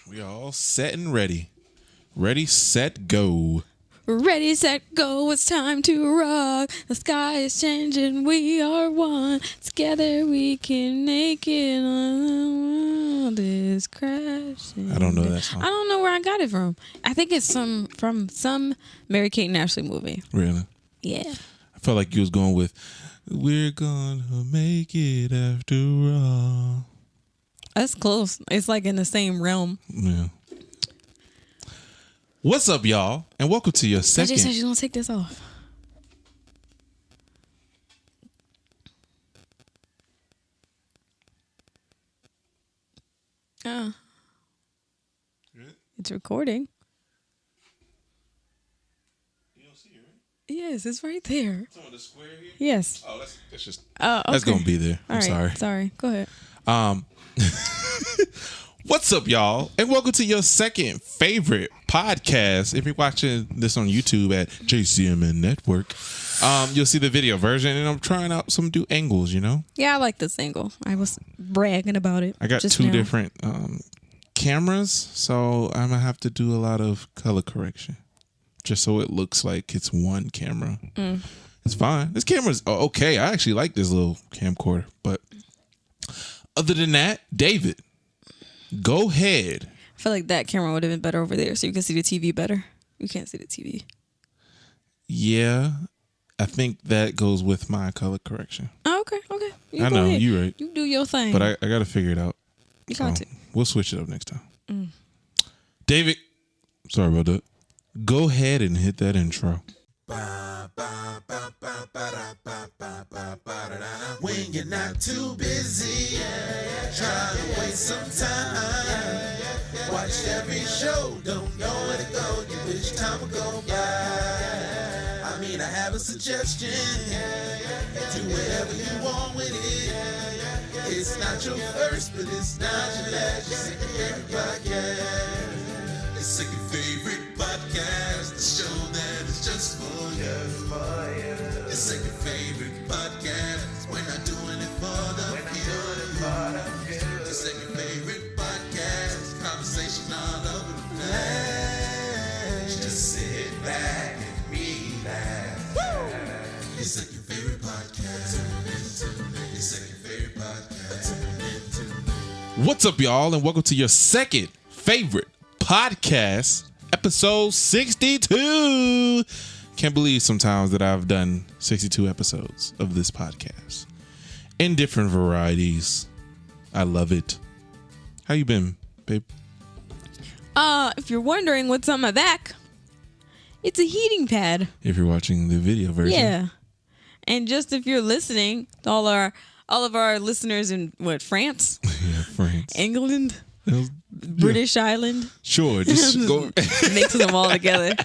We all set and ready. Ready, set, go. Ready, set, go. It's time to rock. The sky is changing. We are one. Together we can make it. The world is crashing. I don't know that song. I don't know where I got it from. I think it's from some Mary-Kate and Ashley movie. Really? Yeah. I felt like you was going with, we're gonna make it after all. That's close. It's like in the same realm. Yeah. What's up, y'all? And welcome to your second. I just said you don't take this off. It's recording. You don't see it, right? Yes, it's right there. It's on the square here? Yes. Oh, that's just. Okay. That's gonna be there. I'm sorry. Sorry. Go ahead. What's up, y'all? And welcome to your second favorite podcast. If you're watching this on YouTube at JCMN Network, you'll see the video version, and I'm trying out some new angles, you know? Yeah, I like this angle. I was bragging about it. I got just two now. different cameras, so I'm going to have to do a lot of color correction just so it looks like it's one camera. It's fine. This camera's okay. I actually like this little camcorder, but other than that, David, go ahead. I feel like that camera would have been better over there so you can see the TV better. You can't see the TV. Yeah, I think that goes with my color correction. Oh, okay. You I go know, ahead. you're right. You do your thing. But I got to figure it out. You got to. We'll switch it up next time. David, sorry about that. Go ahead and hit that intro. When you're not too busy, trying to waste some time. Watch every show, don't know where to go. You wish time would go by. I mean, I have a suggestion. Do whatever you want with it. It's not your first, but it's not your last. Your second favorite podcast. Your second favorite podcast. The show that is just for you. Your second favorite podcast. We're not doing it for the few. Your second favorite podcast. Conversation all over the place. Just sit back and relax. Your second favorite podcast. Your second favorite podcast. What's up, y'all, and welcome to your second favorite podcast, episode 62. Can't believe sometimes that I've done 62 episodes of this podcast in different varieties. I love it. How you been, babe? If you're wondering what's on my back, it's a heating pad. If you're watching the video version. Yeah. And just if you're listening, all of our listeners in France, Yeah, France. England, Yeah. British Island, Sure, just go. mixing them all together.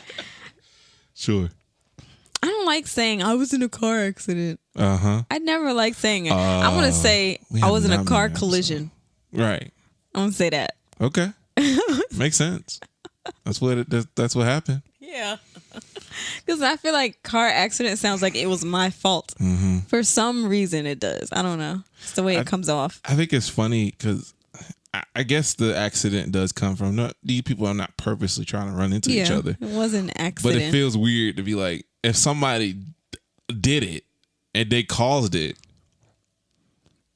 Sure. I don't like saying I was in a car accident. Uh-huh. I never like saying it. I want to say we I have was in a not car made an collision. Right. I want to say that. Okay. Makes sense. That's what happened. Yeah. Because I feel like car accident sounds like it was my fault. Mm-hmm. For some reason it does. I don't know. It's the way it comes off. I think it's funny because I guess the accident does come from these people are not purposely trying to run into each other. It was an But accident. it feels weird to be like, if somebody did it and they caused it.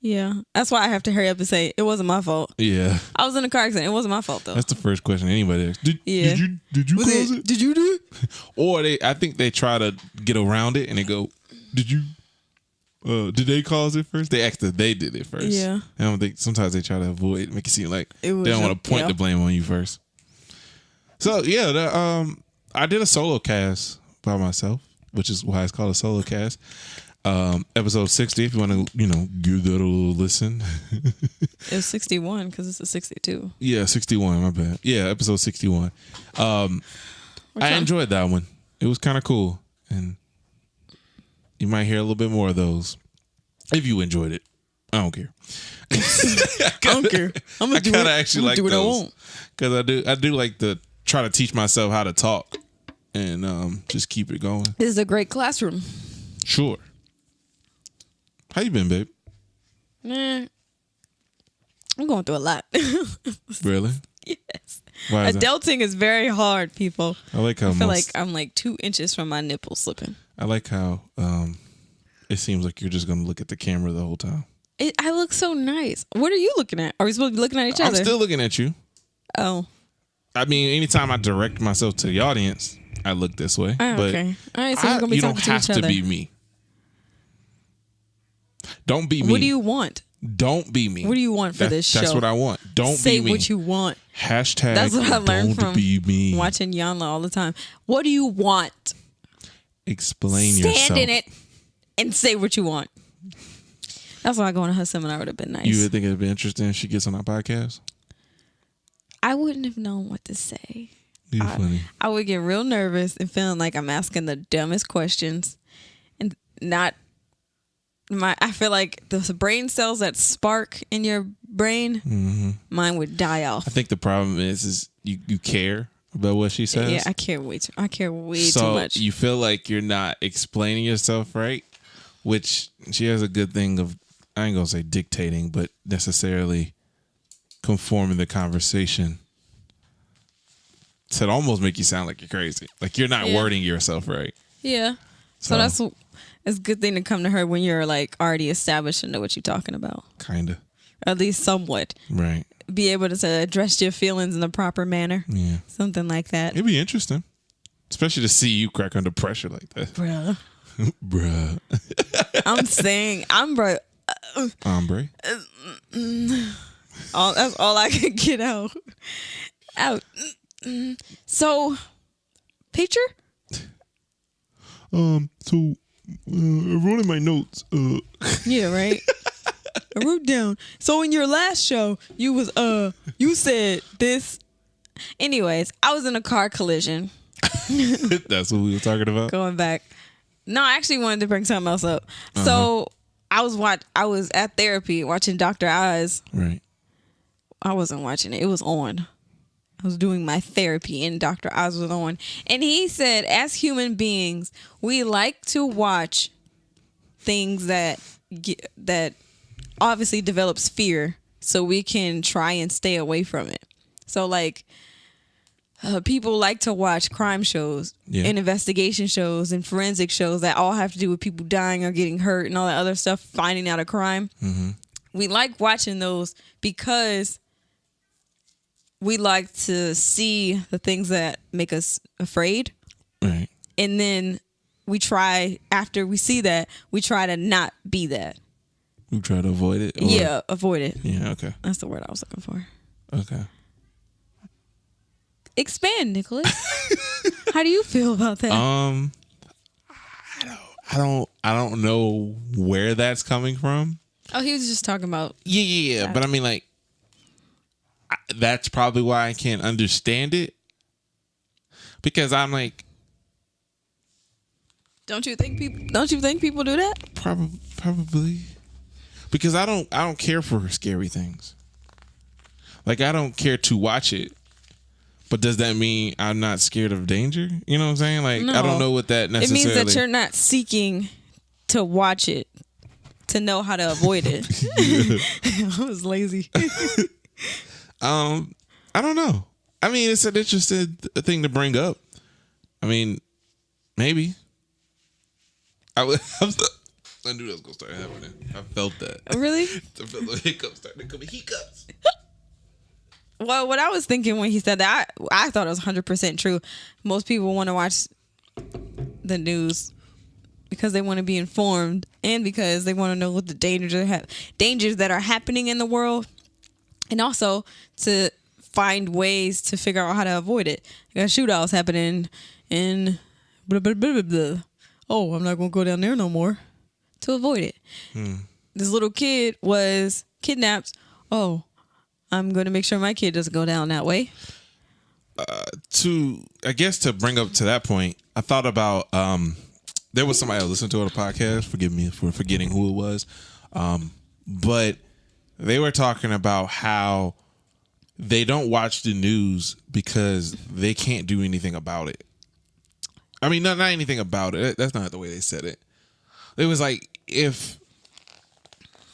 Yeah. That's why I have to hurry up and say it wasn't my fault. Yeah. I was in a car accident. It wasn't my fault though. That's the first question anybody asks. Did you Was cause it? Did you do it? Or I think they try to get around it and they go, did they cause it first? They ask that they did it first. Yeah. I don't think sometimes they try to avoid, make it seem like they It was don't want to point yeah. the blame on you first. So yeah, I did a solo cast by myself, which is why it's called a solo cast. Episode 60, if you want to, give that a little listen. It was 61 because it's a 62. Yeah, 61, my bad. Yeah, episode 61. I enjoyed that one. It was kind of cool. And you might hear a little bit more of those if you enjoyed it. I don't care. I don't care. I'm I gonna do kind it. of actually I'm like do what I those want. because I do like to try to teach myself how to talk and just keep it going. This is a great classroom. Sure. How you been, babe? I'm going through a lot. Really? Yes. Why is that? Adulting is very hard, people. I like how I feel like I'm like 2 inches from my nipples slipping. I like how it seems like you're just gonna look at the camera the whole time. I look so nice. What are you looking at? Are we supposed to be looking at each other? I'm still looking at you. Oh. I mean, anytime I direct myself to the audience, I look this way. Oh, but okay. All right, so we're gonna be you talking don't to have each other. to be me. Don't be me. What do you want? Don't be me. What do you want for this show? That's what I want. Don't Say be me. what you want. Hashtag That's what I learned don't from be me. watching Yanla all the time. What do you want? Explain Stand yourself. in it and say what you want. That's why going to her seminar would have been nice. You would think it'd be interesting if she gets on our podcast? I wouldn't have known what to say. You're funny. I would get real nervous and feeling like I'm asking the dumbest questions and not I feel like the brain cells that spark in your brain, mine would die off. I think the problem is you care about what she says. Yeah, I care way too much. So you feel like you're not explaining yourself right, which she has a good thing of, I ain't gonna say dictating, but necessarily conforming the conversation to almost make you sound like you're crazy. Like you're not wording yourself right. Yeah. So it's a good thing to come to her when you're like already established and know what you're talking about. Kinda. Or at least somewhat. Right. Be able to address your feelings in the proper manner. Yeah. Something like that. It'd be interesting. Especially to see you crack under pressure like that. Bruh. Bruh. I'm saying, Ombre. That's all I can get out. So, picture? So I wrote in my notes. Yeah, right. I wrote down. So in your last show, you said this. Anyways, I was in a car collision. That's what we were talking about. Going back. No, I actually wanted to bring something else up. So I was at therapy watching Dr. Oz. Right. I wasn't watching it. It was on. I was doing my therapy and Dr. Oz was on. And he said, as human beings, we like to watch things that obviously develops fear so we can try and stay away from it. So like people like to watch crime shows and investigation shows and forensic shows that all have to do with people dying or getting hurt and all that other stuff, finding out a crime. Mm-hmm. We like watching those because we like to see the things that make us afraid. Right. And then after we see that, we try to not be that. We try to avoid it? Yeah, avoid it. Yeah, okay. That's the word I was looking for. Okay. Expand, Nicholas. How do you feel about that? I don't know where that's coming from. Oh, he was just talking about... Yeah. But I mean, like, that's probably why I can't understand it. Because I'm like... Don't you think people do that? Probably. Because I don't care for scary things. Like, I don't care to watch it. But does that mean I'm not scared of danger? You know what I'm saying? Like, no. I don't know what that necessarily... It means that you're not seeking to watch it to know how to avoid it. I was lazy. I don't know. I mean, it's an interesting thing to bring up. I mean, maybe. I knew that was going to start happening. I felt that. Really? I felt the hiccups starting to come. Hiccups. Well, what I was thinking when he said that, I thought it was 100% true. Most people want to watch the news because they want to be informed and because they want to know what the dangers that are happening in the world, and also to find ways to figure out how to avoid it. You got shootouts happening in blah, blah, blah, blah, blah. Oh, I'm not going to go down there no more to avoid it. This little kid was kidnapped. Oh, I'm going to make sure my kid doesn't go down that way. To bring up to that point, I thought about, there was somebody I listened to on a podcast, forgive me for forgetting who it was, but they were talking about how they don't watch the news because they can't do anything about it. I mean, not anything about it. That's not the way they said it. It was like,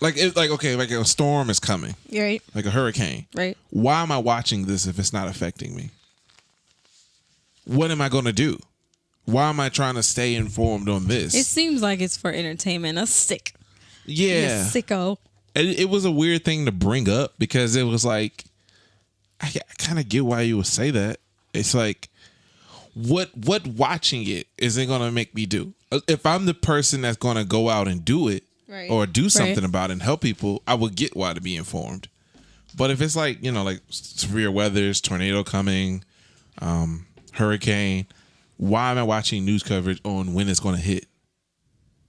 Like okay, like a storm is coming, Right. like a hurricane. Right. Why am I watching this if it's not affecting me? What am I going to do? Why am I trying to stay informed on this? It seems like it's for entertainment. A sick. Yeah. You sicko. It was a weird thing to bring up because it was like, I kind of get why you would say that. It's like, what watching it isn't going to make me do? If I'm the person that's going to go out and do it Right. or do something Right. about it and help people, I would get why to be informed. But if it's like, like severe weathers, tornado coming, hurricane, why am I watching news coverage on when it's going to hit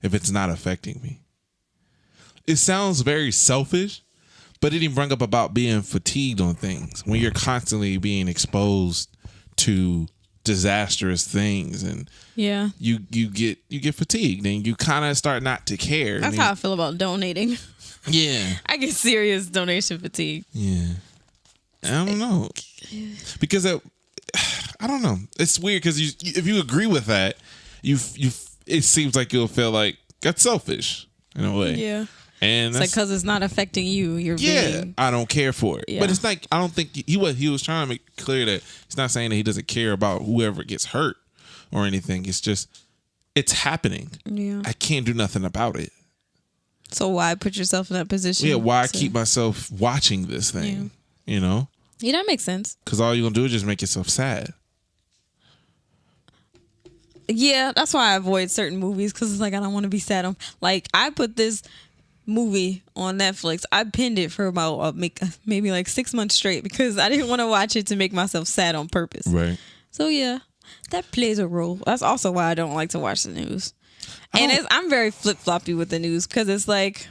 if it's not affecting me? It sounds very selfish, but it didn't bring up about being fatigued on things when you're constantly being exposed to disastrous things, and Yeah. you get fatigued and you kind of start not to care. That's how I feel about donating. Yeah. I get serious donation fatigue. Yeah. I don't know. Because I don't know. It's weird because if you agree with that, it seems like you'll feel like that's selfish in a way. Yeah. And It's like because it's not affecting you. You're being. I don't care for it. Yeah. But it's like I don't think he was trying to make clear that he's not saying that he doesn't care about whoever gets hurt or anything. It's just it's happening. Yeah. I can't do nothing about it. So why put yourself in that position? Yeah, why keep myself watching this thing? Yeah. Yeah, that makes sense. Because all you're gonna do is just make yourself sad. Yeah, that's why I avoid certain movies because it's like I don't want to be sad. Like I put this movie on Netflix. I pinned it for about maybe like 6 months straight because I didn't want to watch it to make myself sad on purpose. Right. So yeah, that plays a role. That's also why I don't like to watch the news. And I'm very flip floppy with the news because it's like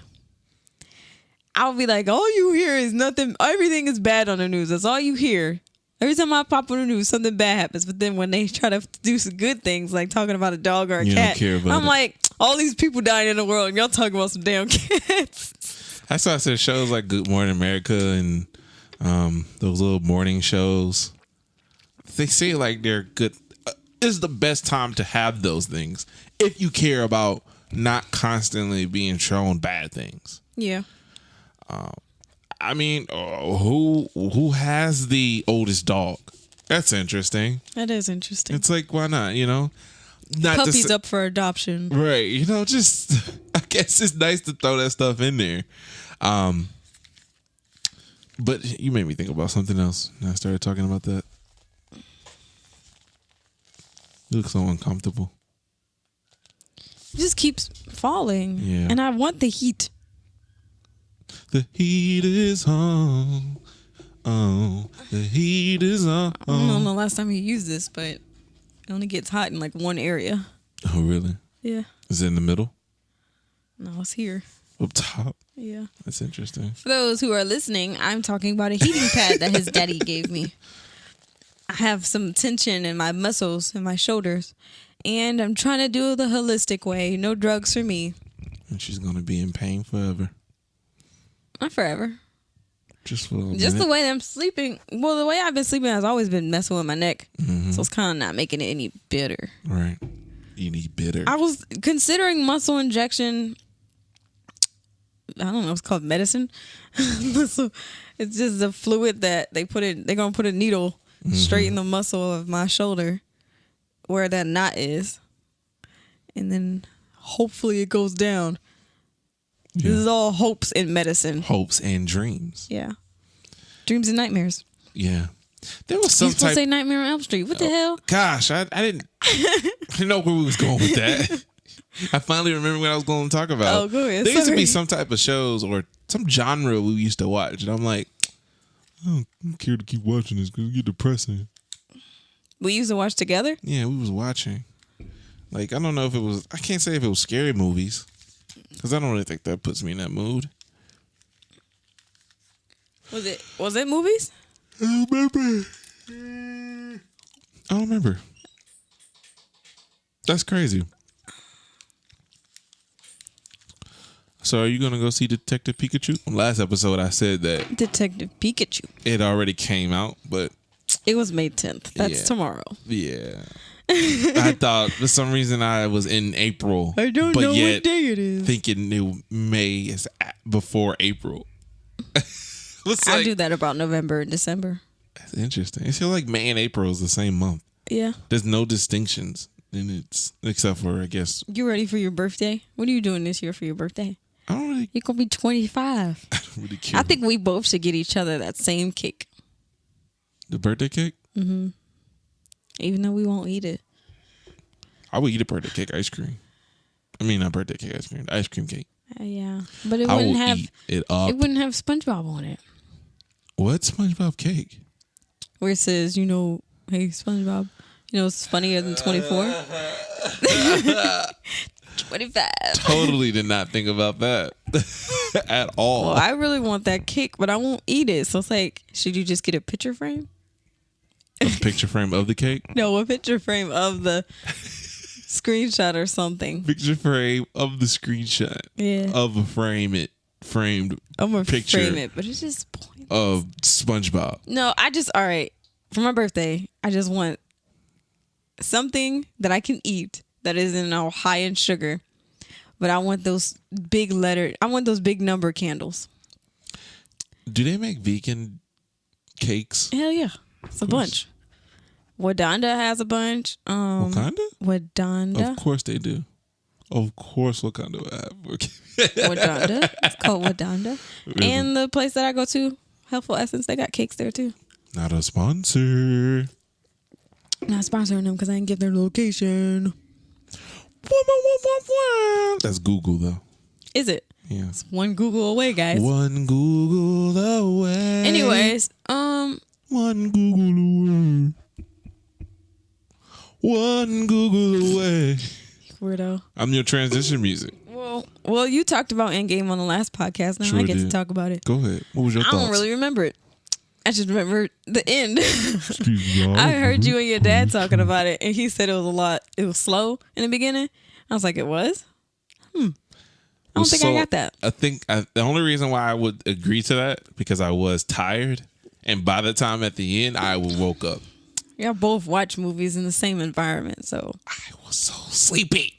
I'll be like, all you hear is nothing. Everything is bad on the news. That's all you hear. Every time I pop on the news, something bad happens. But then when they try to do some good things, like talking about a dog or a You cat, don't care about I'm it. like, all these people dying in the world, and y'all talking about some damn cats. That's why I said shows like Good Morning America and those little morning shows. They say like they're good. This is the best time to have those things if you care about not constantly being shown bad things. Yeah. I mean, who has the oldest dog? That's interesting. That is interesting. It's like, why not? Not Puppies up for adoption. right? Just I guess it's nice to throw that stuff in there. But you made me think about something else. And I started talking about that. You look so uncomfortable. It just keeps falling. Yeah. And I want the heat. The heat is on. Oh, the heat is on. I don't know the last time you used this, but it only gets hot in like one area. Oh, really? Yeah. Is it in the middle? No, it's here. Up top? Yeah. That's interesting. For those who are listening, I'm talking about a heating pad that his daddy gave me. I have some tension in my muscles and my shoulders, and I'm trying to do it the holistic way. No drugs for me. And she's going to be in pain forever. Not forever. Just for a little Just minute. the way I'm sleeping. Well, the way I've been sleeping has always been messing with my neck. Mm-hmm. So it's kind of not making it any better. Right. You need bitter. I was considering muscle injection. I don't know. It's called medicine. Muscle. It's just a fluid that they put in. They're going to put a needle straight in the muscle of my shoulder where that knot is. And then hopefully it goes down. Yeah. This is all hopes in medicine. Hopes and dreams. Yeah. Dreams and nightmares. Yeah. There was some You supposed to say type. Nightmare on Elm Street. What the hell? Gosh, I didn't. I didn't know where we was going with that. I finally remember what I was going to talk about. Oh, go ahead. There used to be Sorry. some type of shows or some genre we used to watch, and I'm like, I don't care to keep watching this because it get depressing. We used to watch together? Yeah, we was watching. Like, I don't know if it was. I can't say if it was scary movies because I don't really think that puts me in that mood. Was it movies? I don't remember. I don't remember. That's crazy. So are you going to go see Detective Pikachu? Last episode I said that Detective Pikachu. it already came out, but It was May 10th. That's Yeah. tomorrow. yeah. I thought for some reason I was in April. I don't know what day it is. Thinking May is before April. I do that about November and December. That's interesting. It feels like May and April is the same month. Yeah. There's no distinctions. And it's except for, I guess. You ready for your birthday? What are you doing this year for your birthday? I don't really. You're gonna be 25. I don't really care. I think we both should get each other that same cake. The birthday cake? Mm-hmm. Even though we won't eat it. I would eat a birthday cake ice cream. I mean, not birthday cake ice cream. Ice cream cake. Yeah, but it I wouldn't will have. eat it up. It wouldn't have SpongeBob on it. What SpongeBob cake? Where it says, hey SpongeBob, it's funnier than 24. 25. Totally did not think about that at all. Well, I really want that cake, but I won't eat it. So it's like, should you just get a picture frame? A picture frame of the cake? No, a picture frame of the screenshot or something. Picture frame of the screenshot. Yeah. Of a framed I'm gonna picture frame it, but it's just pointless. of SpongeBob. No, all right. For my birthday, I just want something that I can eat that isn't all high in sugar. But I want those big number candles. Do they make vegan cakes? Hell yeah. It's a bunch. Wadanda has a bunch. Wakanda? Wadanda. Of course they do. Of course Wakanda will have. Wadanda. It's called Wadanda. And the place that I go to, Healthful Essence, they got cakes there too. Not a sponsor. Not sponsoring them because I didn't give their location. That's Google though. Is it? Yeah. It's one Google away, guys. One Google away. Anyways, one Google away. One Google away. Weirdo. I'm your transition music. Well, you talked about Endgame on the last podcast. Now Sure I get did. to talk about it. Go ahead. What was your thoughts? I don't really remember it. I just remember the end. Excuse me. I heard you and your dad talking about it, and he said it was slow in the beginning. I was like, it was? I don't think I got that. I think the only reason why I would agree to that, because I was tired, and by the time at the end, I woke up. Y'all both watch movies in the same environment, so. I was so sleepy.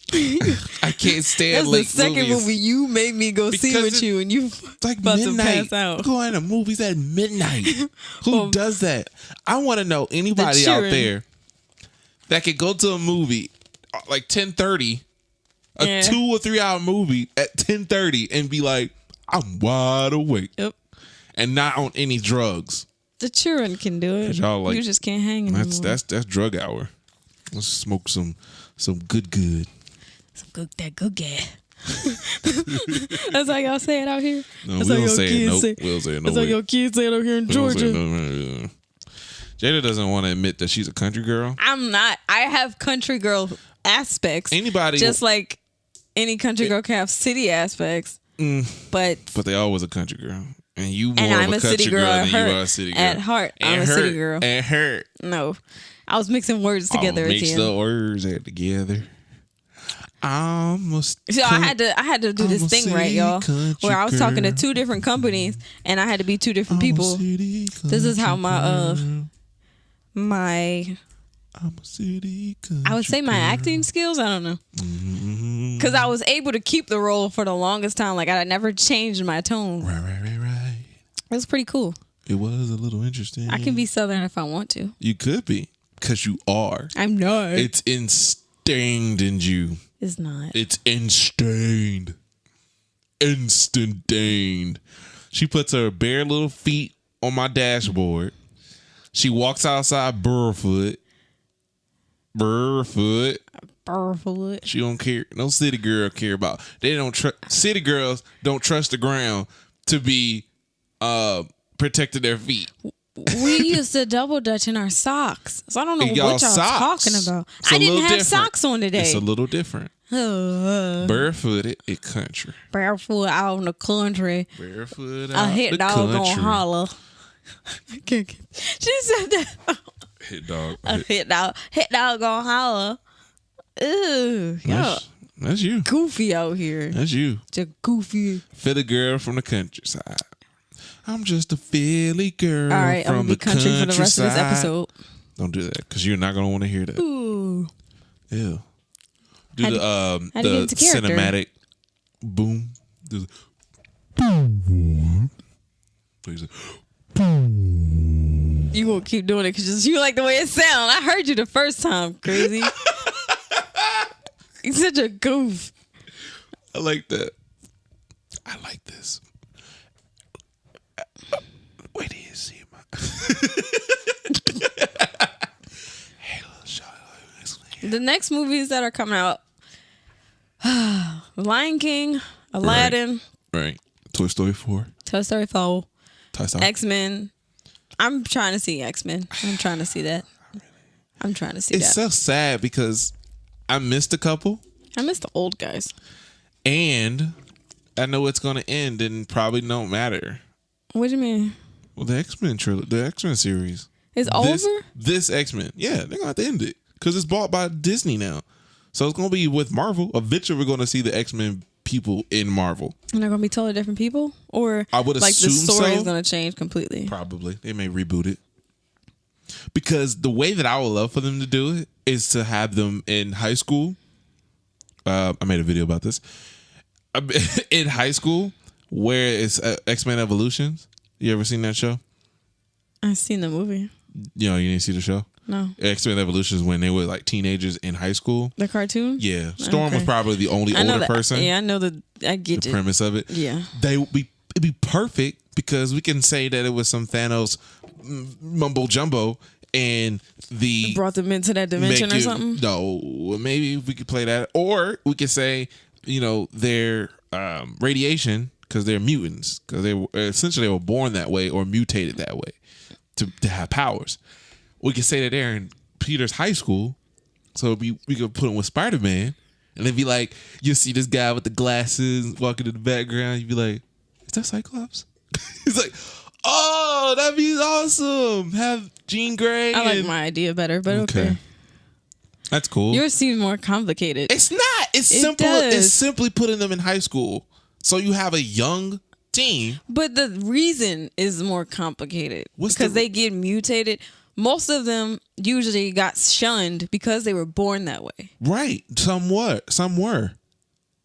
I can't stand That's late the second movies. movie you made me go see Because with you, and you It's like about to midnight. pass out. Going to movies at midnight. Who does that? I want to know anybody out there that could go to a movie like 10:30, a 2 or 3 hour movie at 10:30 and be like, I'm wide awake. Yep. And not on any drugs. The children can do it. Y'all like, you just can't hang anymore. That's drug hour. Let's smoke some good. That good guy. That's how y'all say it out here. No, That's we how don't your say it. kids Nope. say. We don't say it. No That's how way. your kids say it out here in We don't say Georgia. it. No. Jada doesn't want to admit that she's a country girl. I'm not. I have country girl aspects. Anybody, just like any country girl can have city aspects. But they always a country girl. And you more and of I'm a a country city girl than at you heart. are a city girl. At heart, I'm a city girl. And hurt. No, I was mixing words together at Mix the end. the words together. So I had to do this thing right, y'all, where I was talking to 2 different companies and I had to be 2 different people. This is how my I would say my acting skills. I don't know, because I was able to keep the role for the longest time. Like I never changed my tone. Right. It was pretty cool. It was a little interesting. I can be Southern if I want to. You could be, because you are. I'm not. It's instained in you. It's not. It's instained. Instantained. She puts her bare little feet on my dashboard. She walks outside barefoot. She don't care. No city girl care about. They don't city girls don't trust the ground to be protecting their feet. We used to double dutch in our socks, so I don't know what y'all talking about. I didn't have socks on today. It's a little different. Barefooted in country. Barefoot out in the country. Barefoot A out hit the dog country. gonna holler. She said that. Hit dog. A hit dog gonna holler. Ew, y'all That's you. goofy out here. That's you. Just goofy. Philly girl from the countryside. I'm just a Philly girl All right, I'm from gonna be the country for the rest of this countryside. episode. Don't do that, because you're not going to want to hear that. Ooh. Ew. Do Had the to get into character. cinematic boom. Do the boom. You gonna keep doing it because you like the way it sounds. I heard you the first time, crazy. You're such a goof. I like that. I like this. Wait till you see my. Hey, little shot. The next movies that are coming out: Lion King, Aladdin, Right. Toy Story 4. Toy Story 4, Toy Story. XMen. I'm trying to see XMen. I'm trying to see that. I'm trying to see It's that. so sad because I missed a couple, I miss the old guys. and I know it's going to end and probably don't matter. What do you mean? Well, the X-Men trilogy, the X-Men series. It's This- over? This X-Men. Yeah, they're going to have to end it because it's bought by Disney now. So it's going to be with Marvel. Eventually, we're going to see the X-Men people in Marvel. And they're gonna be totally different people, or I would like the assume story so. is gonna change completely. Probably. They may reboot it. Because the way that I would love for them to do it is to have them in high school. I made a video about this. In high school, where it's X-Men Evolutions. You ever seen that show? I've seen the movie. You didn't see the show? No, X-Men Evolutions when they were like teenagers in high school. the cartoon. Yeah. Storm Okay. was probably the only I know older that. person. Yeah, I know that. I get The it. premise of it. Yeah. It'd be perfect because we can say that it was some Thanos mumbo jumbo and the Brought them into that dimension or make it- something. No, maybe we could play that, or we could say, their radiation because they're mutants because they were born that way or mutated that way to have powers. We could say that they're in Peter's high school, so we could put them with Spider-Man, and then be like, you see this guy with the glasses walking in the background, you'd be like, is that Cyclops? He's like, oh, that'd be awesome. Have Jean Grey. I like my idea better, but okay. That's cool. Yours seems more complicated. It's not. It's It simple. does. It's simply putting them in high school. So you have a young team. But the reason is more complicated What's because the- they get mutated. Most of them usually got shunned because they were born that way. Right. Some were.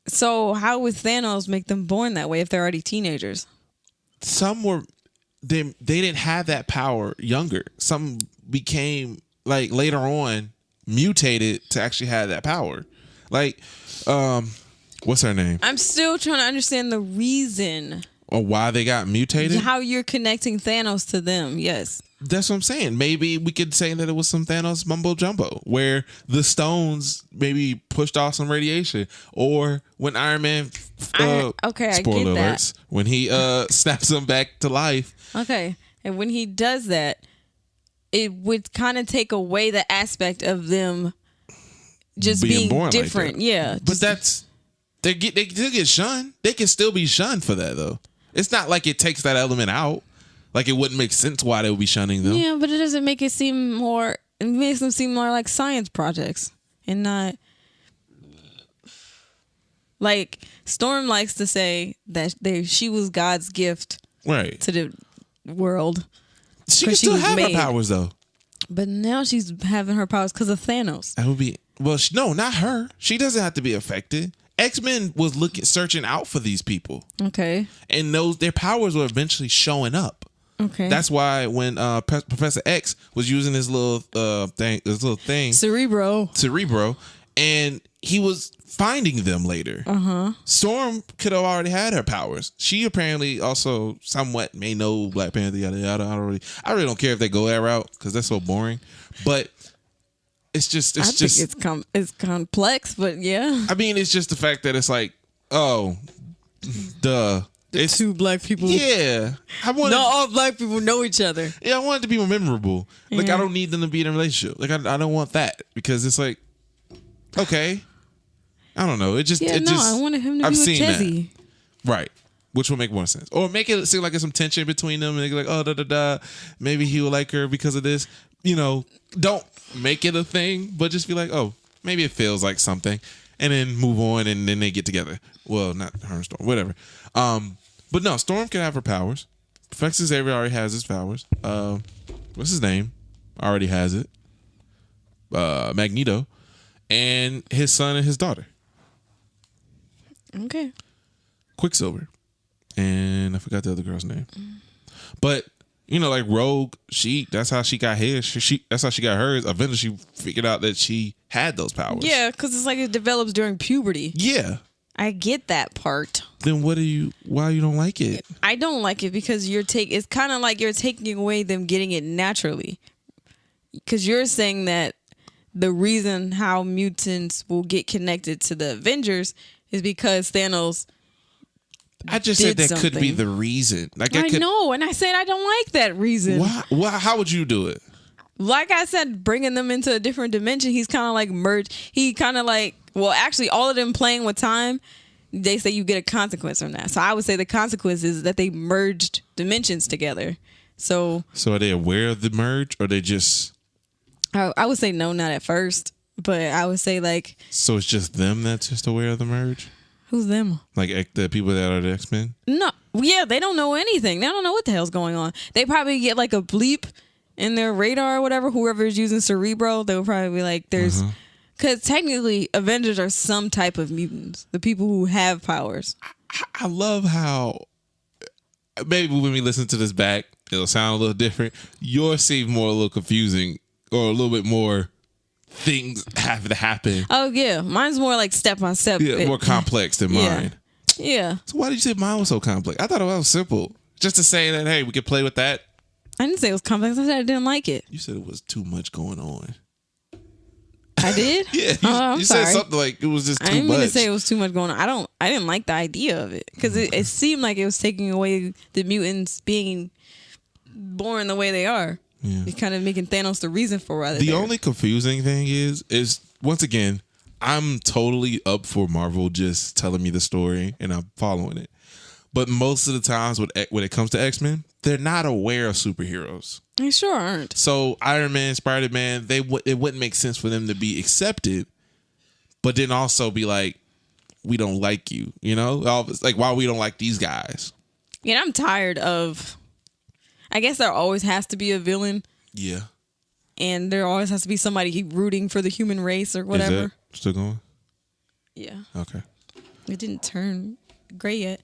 So how would Thanos make them born that way if they're already teenagers? Some were. They didn't have that power younger. Some became like later on mutated to actually have that power. Like, what's her name? I'm still trying to understand the reason Or why they got mutated? how you're connecting Thanos to them. Yes. That's what I'm saying. Maybe we could say that it was some Thanos mumbo jumbo where the stones maybe pushed off some radiation, or when Iron Man, I spoiler get that. alerts, when he snaps them back to life. Okay. And when he does that, it would kind of take away the aspect of them just being born like different. that. Yeah. But that's they still get shunned. They can still be shunned for that though. It's not like it takes that element out. Like it wouldn't make sense why they would be shunning them. Yeah, but it doesn't make it seem more. It makes them seem more like science projects and not like Storm likes to say that she was God's gift Right. to the world. She can 'cause she still was have made. her powers though. But now she's having her powers because of Thanos. That would be no, not her. She doesn't have to be affected. X-Men was searching out for these people, Okay. and their powers were eventually showing up. Okay. That's why when Professor X was using his little thing, Cerebro, and he was finding them later. Storm could have already had her powers. She apparently also somewhat may know Black Panther. Yada yada. I really don't care if they go that route because that's so boring. But it's just I think it's complex, but yeah. I mean, it's just the fact that it's like, oh, duh. It's Two black people. yeah. I want Not all black people know each other. I want it to be more memorable. Like Yeah. I don't need them to be in a relationship. Like I don't want that because it's like, okay, I don't know. I wanted him to I've be with seen Chezzy. that. Right. Which will make more sense. Or make it seem like there's some tension between them and they're like, oh, maybe he will like her because of this. Don't make it a thing, but just be like, oh, maybe it feels like something. And then move on and then they get together. Well, not her and Storm, whatever. But no, Storm can have her powers. Professor Xavier already has his powers. What's his name? Already has it. Magneto. and his son and his daughter. Okay. Quicksilver. And I forgot the other girl's name. But, like Rogue, that's how she got his. That's how she got hers. Eventually she figured out that she had those powers. Yeah, because it's like it develops during puberty. Yeah. I get that part. Then why you don't like it? I don't like it because it's kind of like you're taking away them getting it naturally. Because you're saying that the reason how mutants will get connected to the Avengers is because Thanos. I just said that could be the reason. Like I know, and I said I don't like that reason. Why? How would you do it? Like I said, bringing them into a different dimension, he's kind of like merged. He kind of like, well, actually, all of them playing with time, they say you get a consequence from that. So I would say the consequence is that they merged dimensions together. So are they aware of the merge, or they just? I would say no, not at first, but I would say like. So it's just them that's just aware of the merge? Who's them? Like the people that are the X-Men? No, yeah, they don't know anything. They don't know what the hell's going on. They probably get like a bleep in their radar or whatever. Whoever is using Cerebro, they will probably be like, "There's," because technically Avengers are some type of mutants. The people who have powers. I love how maybe when we listen to this back, it'll sound a little different. Yours seems a little confusing, or a little bit more. Things have to happen. Oh yeah, mine's more like step by step. Yeah, more complex than mine. Yeah. So why did you say mine was so complex? I thought it was simple. Just to say that, hey, we could play with that. I didn't say it was complex. I said I didn't like it. You said it was too much going on. I did? Yeah. You said something like it was just too much. I didn't mean to say it was too much going on. I didn't like the idea of it because it seemed like it was taking away the mutants being born the way they are. Yeah. It's kind of making Thanos the reason for why they're The there. only confusing thing is once again, I'm totally up for Marvel just telling me the story and I'm following it. But most of the times when it comes to X-Men, they're not aware of superheroes. They sure aren't. So Iron Man, Spider-Man, it wouldn't make sense for them to be accepted, but then also be like, we don't like you, like why we don't like these guys. Yeah, I'm tired of. I guess there always has to be a villain. Yeah. And there always has to be somebody rooting for the human race or whatever. Is that still going? Yeah. Okay. It didn't turn gray yet.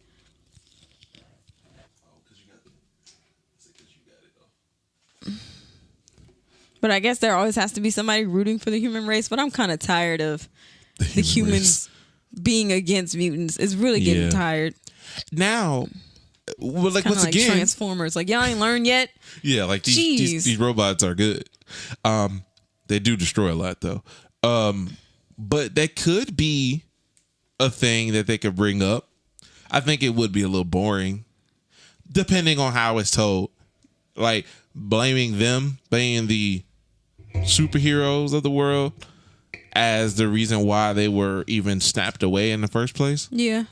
But I guess there always has to be somebody rooting for the human race. But I'm kind of tired of the humans being against mutants. It's really getting tired. Now, well, like once like again, Transformers. Like y'all ain't learned yet. Yeah, like these robots are good. They do destroy a lot though. But that could be a thing that they could bring up. I think it would be a little boring, depending on how it's told. Like blaming them, blaming the superheroes of the world as the reason why they were even snapped away in the first place. Yeah.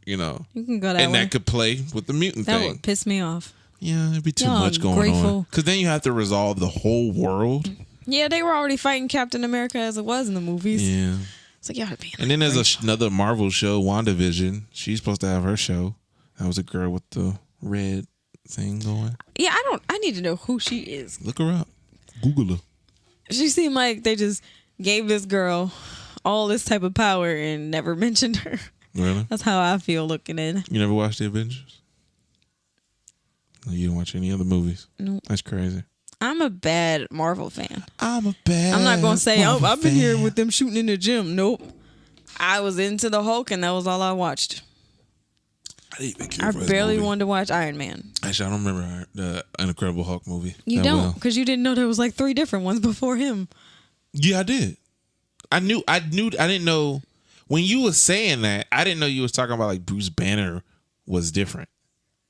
You can go that way. And that could play with the mutant thing. That would piss me off. Yeah, it'd be too much going on. Because then you have to resolve the whole world. Yeah, they were already fighting Captain America as it was in the movies. Yeah. It's like, y'all being and then there's another Marvel show, WandaVision. She's supposed to have her show. That was a girl with the red thing going. Yeah, I need to know who she is. Look her up. Google her. She seemed like they just gave this girl all this type of power and never mentioned her. Really? That's how I feel looking at it. You never watched the Avengers? No, you don't watch any other movies? Nope. That's crazy. I'm a bad Marvel fan. I'm not going to say, I've been here with them shooting in the gym. Nope. I was into the Hulk and that was all I watched. I didn't even care I barely wanted to watch Iron Man. Actually, I don't remember the Incredible Hulk movie. You don't? Because you didn't know there was like 3 different ones before him. Yeah, I did. I didn't know. When you were saying that, I didn't know you was talking about like Bruce Banner was different.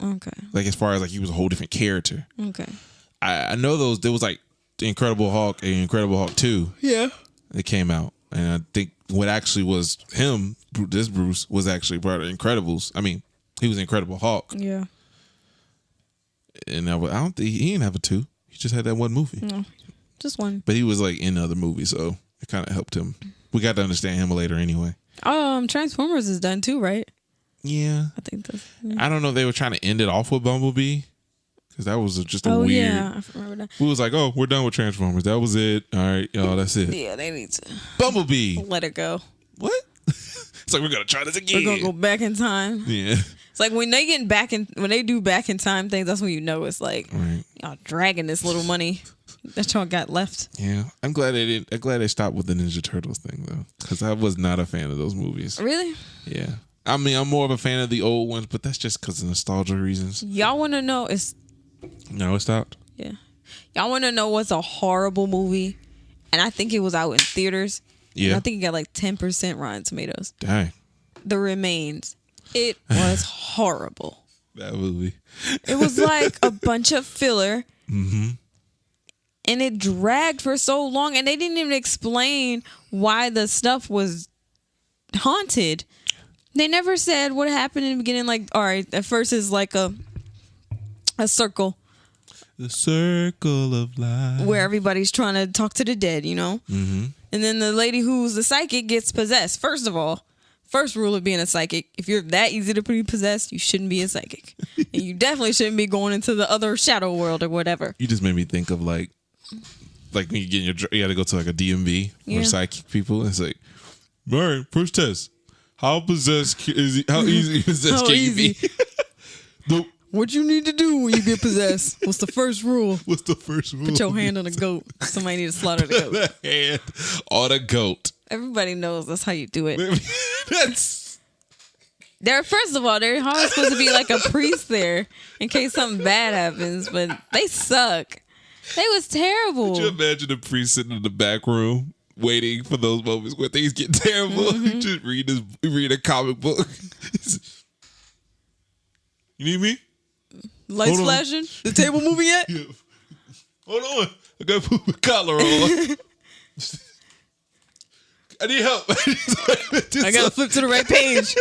Okay. Like as far as like he was a whole different character. Okay. I know there was like the Incredible Hulk and Incredible Hulk 2. Yeah. It came out. And I think what actually was him, this Bruce, was actually part of Incredibles. I mean, he was Incredible Hulk. Yeah. And I don't think he didn't have a 2. He just had that one movie. No. Just one. But he was like in other movies, so it kind of helped him. We got to understand him later anyway. Transformers is done too, right? Yeah. I think that's... I don't know. They were trying to end it off with Bumblebee. Because that was just a weird. Yeah, I remember that. We was like, oh, we're done with Transformers. That was it. All right, y'all, that's it. Yeah, they need to Bumblebee. let it go. What? It's like we're gonna try this again. We're gonna go back in time. Yeah. It's like when they get when they do back in time things, that's when you know it's like y'all dragging this little money that y'all got left. Yeah, I'm glad they didn't. I'm glad they stopped with the Ninja Turtles thing though, because I was not a fan of those movies. Really? Yeah. I mean, I'm more of a fan of the old ones, but that's just because of nostalgia reasons. Y'all want to know? No, it stopped. Yeah. Y'all want to know what's a horrible movie? And I think it was out in theaters. Yeah. I think it got like 10% Rotten Tomatoes. Dang. The Remains. It was horrible. That movie. It was like a bunch of filler. Mm-hmm. And it dragged for so long. And they didn't even explain why the stuff was haunted. They never said what happened in the beginning. Like, all right, at first it's like a circle. The circle of life. Where everybody's trying to talk to the dead, you know? Mm-hmm. And then the lady who's the psychic gets possessed. First of all, first rule of being a psychic, if you're that easy to be possessed, you shouldn't be a psychic. And you definitely shouldn't be going into the other shadow world or whatever. You just made me think of like when you get you got to go to like a DMV or psychic people. It's like, all right, first test. How possessed is he? How easy possessed can you be? What you need to do when you get possessed? What's the first rule? What's the first rule? Put your hand on a goat. Somebody need to slaughter the goat. Hand on a goat. Everybody knows that's how you do it. That's. First of all, there's always supposed to be like a priest there in case something bad happens, but they suck. They was terrible. Could you imagine the priest sitting in the back room waiting for those moments where things get terrible? Mm-hmm. Just read a comic book. You need me? Lights flashing? The table moving yet? Yeah. Hold on. I got to put my collar on. I need help. I got to flip to the right page.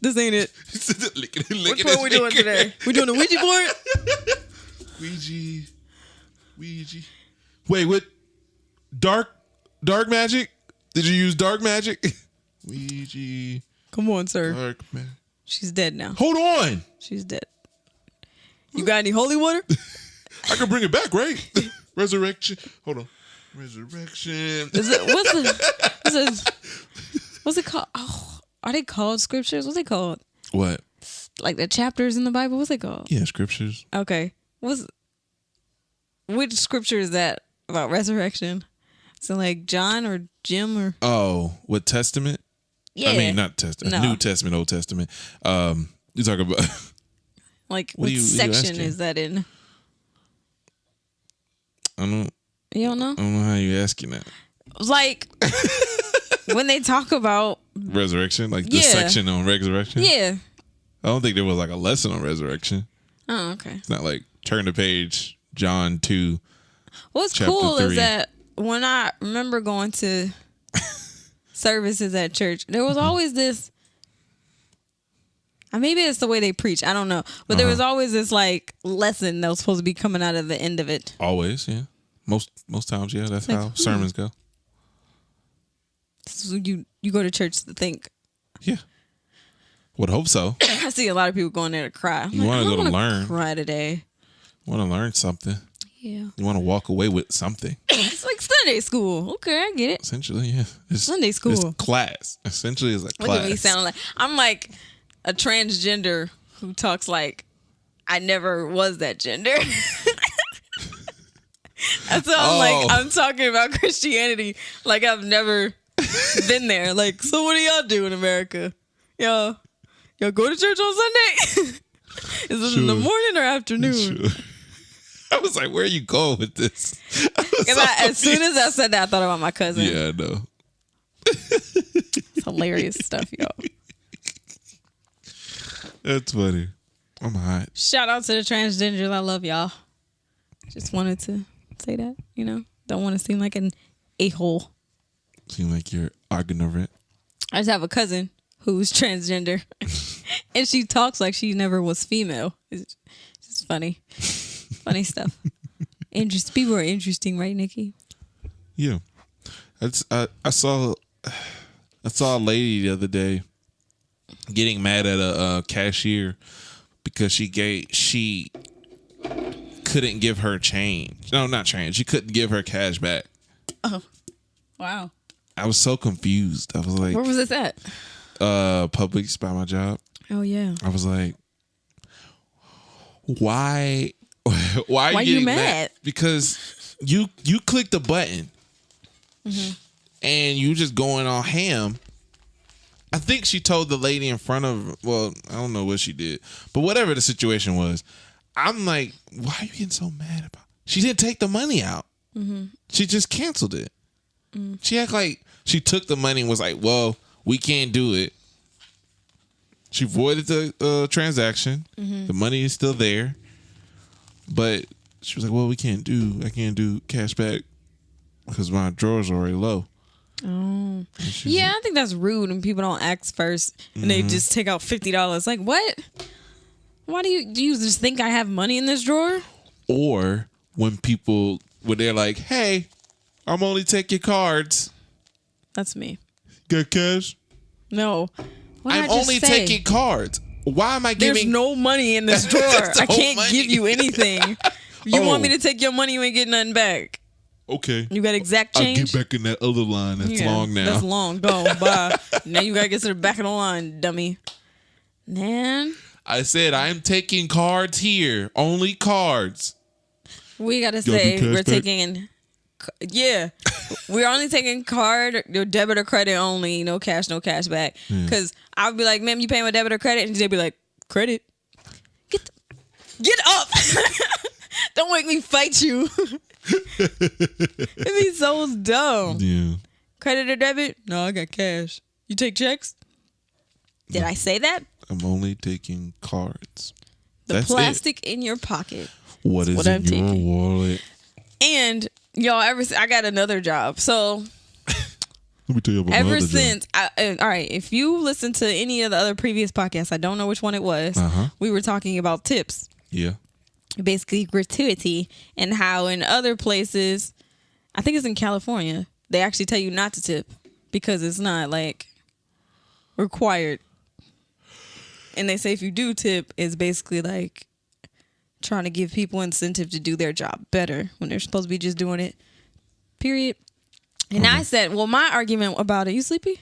This ain't it. Which one are we doing today? We doing the Ouija board? Ouija. Wait, what? Dark magic? Did you use dark magic? Ouija. Come on, sir. Dark magic. She's dead now. Hold on. She's dead. You got any holy water? I can bring it back, right? Resurrection. Hold on. Resurrection. What's it called? Oh, are they called scriptures? What's it called? What? Like the chapters in the Bible? What's it called? Yeah, scriptures. Okay. Which scripture is that about resurrection? So like John or Jim or? Oh, what testament? Yeah. I mean, not testament. No. New Testament, Old Testament. You talk about like what section is that in? I don't. You don't know? I don't know how you asking that. Like when they talk about resurrection, like the section on resurrection. Yeah. I don't think there was like a lesson on resurrection. Oh, okay. It's not like turn the page, John 2. What's cool 3. Is that when I remember going to services at church, there was always this. Maybe it's the way they preach. I don't know, but there was always this like lesson that was supposed to be coming out of the end of it. Always, yeah. Most times, yeah. That's like, how sermons go. So you go to church to think. Yeah. Would hope so. I see a lot of people going there to cry. You want to go to learn. Cry today. Want to learn something. Yeah. You want to walk away with something. It's like Sunday school. Okay, I get it. Essentially, yeah. It's Sunday school. It's class. Essentially, it's like class. Look at me sounding like I'm like a transgender who talks like I never was that gender. That's what I'm like. I'm talking about Christianity like I've never been there. Like, so what do y'all do in America? Y'all go to church on Sunday? Is it in the morning or afternoon? Sure. I was like, where are you going with this? As soon as I said that, I thought about my cousin. Yeah, I know. It's hilarious stuff, y'all. That's funny. I'm hot. Shout out to the transgenders. I love y'all. Just wanted to say that, Don't want to seem like an a-hole. Seem like you're ignorant. I just have a cousin who's transgender. And she talks like she never was female. It's just funny. Funny stuff. People are interesting, right, Nikki? Yeah. I saw a lady the other day getting mad at a cashier because she couldn't give her change. No, not change. She couldn't give her cash back. Oh, wow. I was so confused. I was like, Where was this at? Publix by my job. Oh, yeah. I was like, why are you getting mad? Because you clicked the button and you just going on ham. I think she told the lady in front of, well, I don't know what she did, but whatever the situation was, I'm like, why are you getting so mad about? She didn't take the money out. She just canceled it. She act like she took the money and was like, well, we can't do it. She voided the transaction. The money is still there. But she was like, well, I can't do cash back because my drawers are already low. Oh. Yeah, like, I think that's rude when people don't ask first and they just take out $50. Like, what? Why do you just think I have money in this drawer? Or when they're like, hey, I'm only taking cards. That's me. Got cash? No. I'm only taking cards. Why am I giving? There's no money in this drawer. I can't give you anything. You want me to take your money, you ain't getting nothing back. Okay. You got exact change? I'll get back in that other line. That's long now. That's long. Go. Bye. Now you got to get to the back of the line, dummy. Man. I said, I'm taking cards here. Only cards. We got to say we're taking... Yeah. We're only taking card, your debit or credit only. No cash back. Because I'll be like, ma'am, you paying with debit or credit? And they'll be like, credit. Get up. Don't make me fight you. It'd be so dumb. Yeah. Credit or debit? No, I got cash. You take checks? Did I say that? I'm only taking cards. That's plastic in your pocket. What is in your wallet? And y'all, I got another job. So let me tell you about ever since all right, if you listen to any of the other previous podcasts, I don't know which one it was. We were talking about tips. Yeah. Basically gratuity, and how in other places, I think it's in California, they actually tell you not to tip because it's not like required. And they say if you do tip, it's basically like trying to give people incentive to do their job better when they're supposed to be just doing it. Period. And I said, well, my argument about it, you sleepy?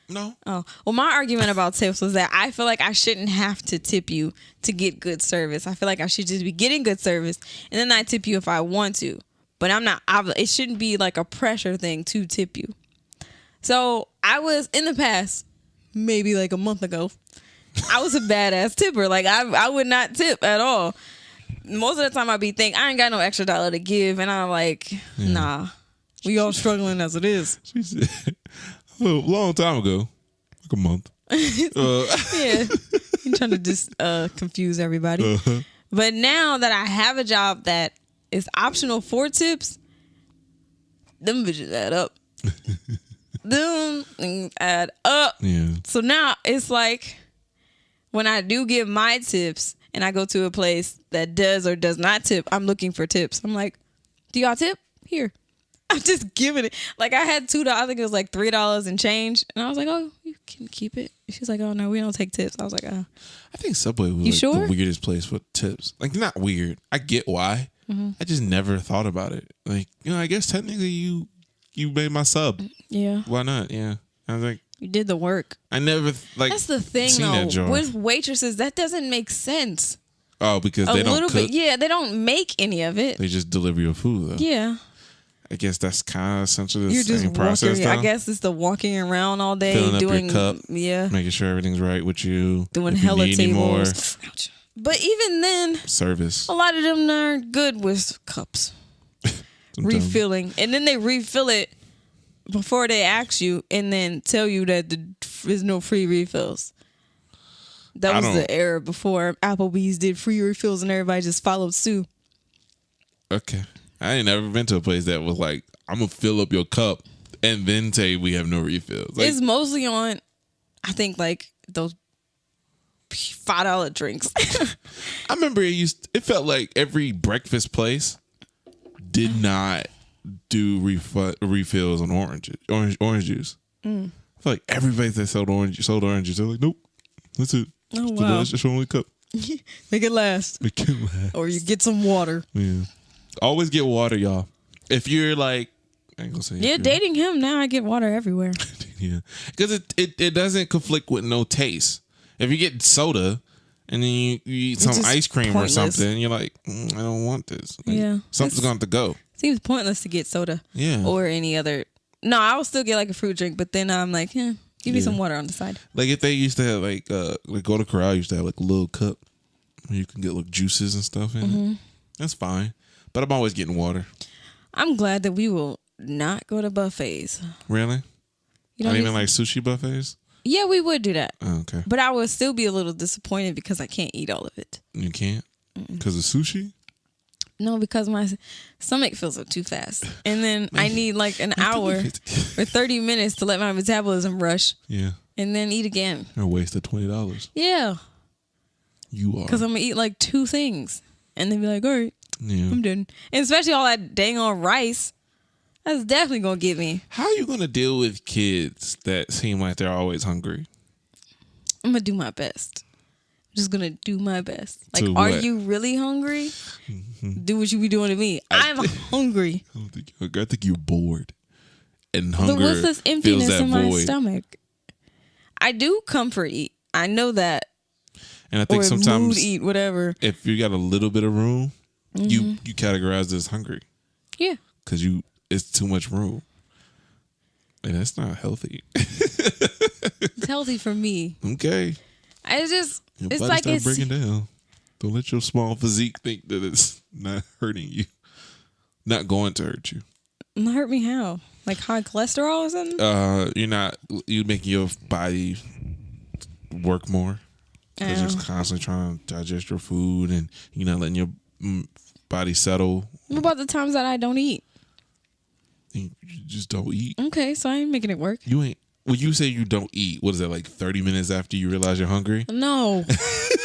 No. Oh, well, my argument about tips was that I feel like I shouldn't have to tip you to get good service. I feel like I should just be getting good service, and then I tip you if I want to. But I'm not. It shouldn't be like a pressure thing to tip you. So I was in the past, maybe like a month ago, I was a badass tipper. Like I would not tip at all. Most of the time I'd be thinking I ain't got no extra dollar to give, and I'm like, nah, we all struggling as it is. She said, a long time ago, like a month. Yeah, I'm trying to just confuse everybody. But now that I have a job that is optional for tips, them bitches add up. Them add up. Yeah. So now it's like when I do give my tips and I go to a place that does or does not tip, I'm looking for tips. I'm like, do y'all tip? Here. I'm just giving it. Like I had $2, I think it was like $3 and change. And I was like, oh, you can keep it. She's like, oh no, we don't take tips. I was like, oh. I think Subway was like the weirdest place for tips. Like not weird. I get why. I just never thought about it. Like, I guess technically you made my sub. Yeah. Why not? Yeah. I was like, you did the work. I never that's the thing though. With waitresses, that doesn't make sense. Oh, because they don't cook? Yeah, they don't make any of it. They just deliver your food though. Yeah. I guess that's kind of essentially the same process. I guess it's the walking around all day, filling doing up your cup, making sure everything's right with you, doing hella tables. But even then, service. A lot of them aren't good with cups. Refilling, and then they refill it before they ask you, and then tell you that there's no free refills. That was the era before Applebee's did free refills, and everybody just followed suit. Okay. I ain't never been to a place that was like, I'm going to fill up your cup and then say we have no refills. Like, it's mostly on, I think, like those $5 drinks. I remember it felt like every breakfast place did not do refills on orange juice. I feel like every place that sold oranges, they're like, nope, that's it. Oh, wow. That's just only cup. Make it last. Make it last. Or you get some water. Yeah. Always get water, y'all. If you're like, I ain't gonna say. Yeah, dating him now, I get water everywhere. Yeah, because it doesn't conflict with no taste. If you get soda and then you eat some ice cream pointless. or something, you're like, I don't want this. Like, Yeah, something's going to go. Seems pointless to get soda. Yeah, or any other. No, I will still get like a fruit drink, but then I'm like, give me some water on the side. Like if they used to have like Go to Corral used to have like a little cup where you can get like juices and stuff in it. That's fine, but I'm always getting water. I'm glad that we will not go to buffets. Really? You don't even like sushi buffets? Yeah, we would do that. Oh, okay. But I would still be a little disappointed because I can't eat all of it. You can't? Because of sushi? No, because my stomach fills up too fast. And then I need like an hour or 30 minutes to let my metabolism rush. Yeah. And then eat again. A waste of $20. Yeah. You are. Because I'm going to eat like 2 things. And then be like, all right, I'm done. And especially all that dang on rice. That's definitely going to get me. How are you going to deal with kids that seem like they're always hungry? I'm going to do my best. I'm just going to do my best. Like, To are what? you really hungry? Do what you be doing to me. I'm hungry. I think you're bored. And hunger But what's this emptiness fills that in my void. stomach? I do comfort eat. I know that. And I think or sometimes mood eat, whatever. if you got a little bit of room, you categorize as hungry. Yeah. Because it's too much room. And that's not healthy. It's healthy for me. Okay. It's Your like start it's breaking down. Don't let your small physique think that it's not hurting you. Not going to hurt you. hurt me how? Like high cholesterol or something? You making your body work more. Because Oh. you're constantly trying to digest your food and you're not letting your body settle. What about the times that I don't eat? You just don't eat. Okay, so I ain't making it work. You ain't. When you say you don't eat, what is that, like 30 minutes after you realize you're hungry? No.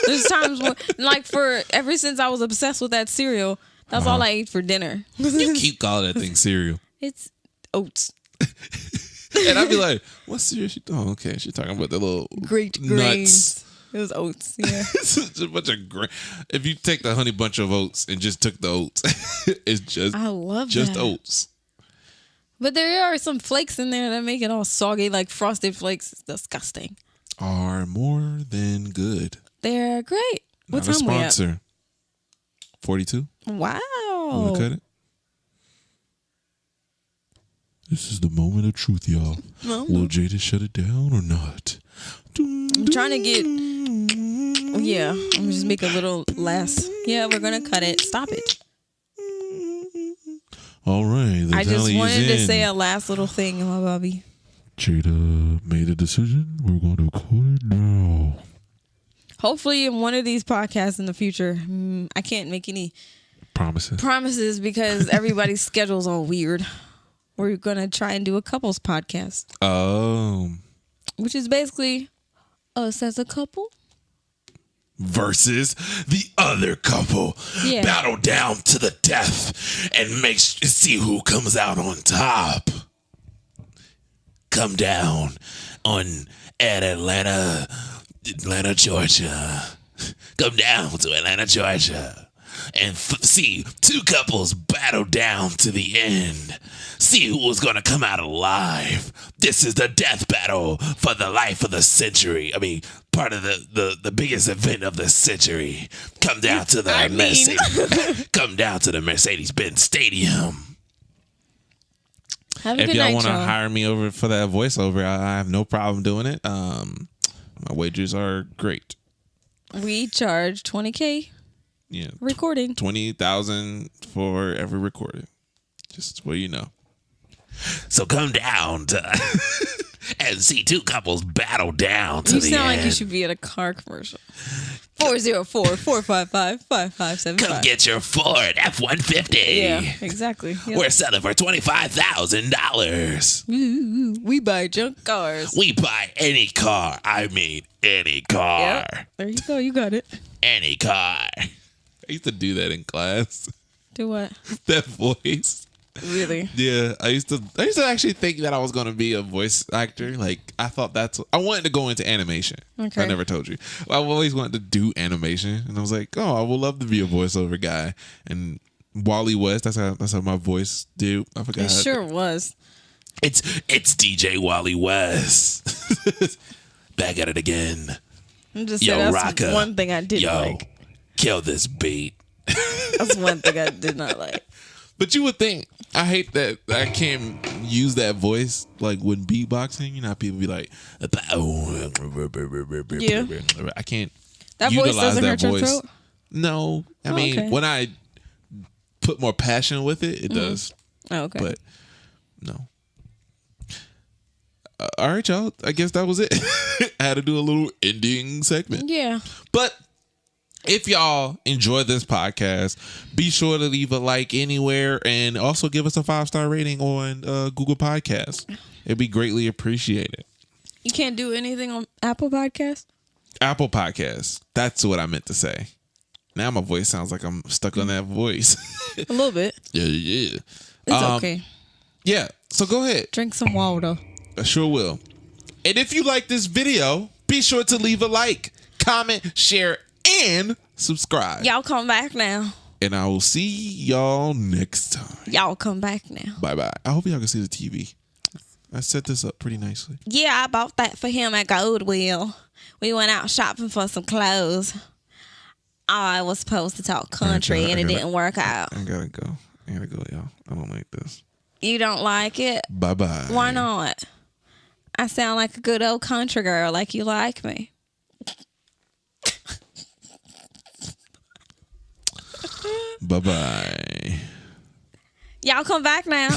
There's times when, like, ever since I was obsessed with that cereal, that's all I ate for dinner. You keep calling that thing cereal. It's oats. And I'd be like, what cereal? Okay. She's talking about the little Great nuts. grains. It was oats, yeah. It's just a bunch of if you take the honey bunch of oats and just took the oats, it's just I love just that. oats. But there are some flakes in there that make it all soggy, like Frosted Flakes. It's disgusting. Are more than good. They're great. What Not a time we at? sponsor. 42. Wow. Want to cut it? This is the moment of truth, y'all. Will Jada shut it down or not? I'm trying to get... Yeah, I'm gonna just make a little last... Yeah, we're going to cut it. Stop it. All right. I just wanted to say a last little thing, my Bobby. Jada made a decision. We're going to cut it now. Hopefully in one of these podcasts in the future, I can't make any promises because everybody's schedule's all weird. We're going to try and do a couples podcast. Oh. Which is basically us as a couple. Versus the other couple. Yeah. Battle down to the death and see who comes out on top. Come down at Atlanta, Georgia. Come down to Atlanta, Georgia. And see 2 couples battle down to the end. See who was going to come out alive. This is the death battle for the life of the century. I mean, part of the biggest event of the century. Come down to the come down to the Mercedes-Benz Stadium. Have a If good y'all night, want to y'all. hire me over for that voiceover, I have no problem doing it. My wages are great. We charge $20K Yeah, recording. 20,000 for every recording. Just so you know. So come down to and see 2 couples battle down to You the sound end. like you should be at a car commercial. 404-455-5575. Come get your Ford F-150. Yeah, exactly. Yep. We're selling for $25,000. Ooh, we buy junk cars. We buy any car. I mean, any car. Yep. There you go. You got it. Any car. I used to do that in class. Do what? That voice. Really? Yeah, I used to actually think that I was gonna be a voice actor. Like I thought I wanted to go into animation. Okay. I never told you. I've always wanted to do animation, and I was like, oh, I would love to be a voiceover guy. And Wally West, that's how my voice do. I forgot. It sure was. It's DJ Wally West. Back at it again. I'm just Yo, saying that's Rocka. one thing I didn't like. Kill this beat. That's one thing I did not like. But you would think, I hate that I can't use that voice like when beatboxing. You know how people be like, Yeah. I can't That voice utilize doesn't that hurt your voice. throat? No. I mean, okay. when I put more passion with it, it does. Oh, okay. But no. All right, y'all. I guess that was it. I had to do a little ending segment. Yeah. But if y'all enjoy this podcast, be sure to leave a like anywhere and also give us a 5-star rating on Google Podcasts. It'd be greatly appreciated. You can't do anything on Apple Podcasts? Apple Podcasts. That's what I meant to say. Now my voice sounds like I'm stuck on that voice. A little bit. Yeah. It's okay. Yeah. So go ahead. Drink some water. I sure will. And if you like this video, be sure to leave a like, comment, share, and subscribe. Y'all come back now. And I will see y'all next time. Y'all come back now. Bye-bye. I hope y'all can see the TV. I set this up pretty nicely. Yeah, I bought that for him at Goodwill. We went out shopping for some clothes. I was supposed to talk country and it didn't work out. I gotta go, y'all. I don't like this. You don't like it? Bye-bye. Why not? I sound like a good old country girl, like you like me. Bye-bye. Y'all come back now.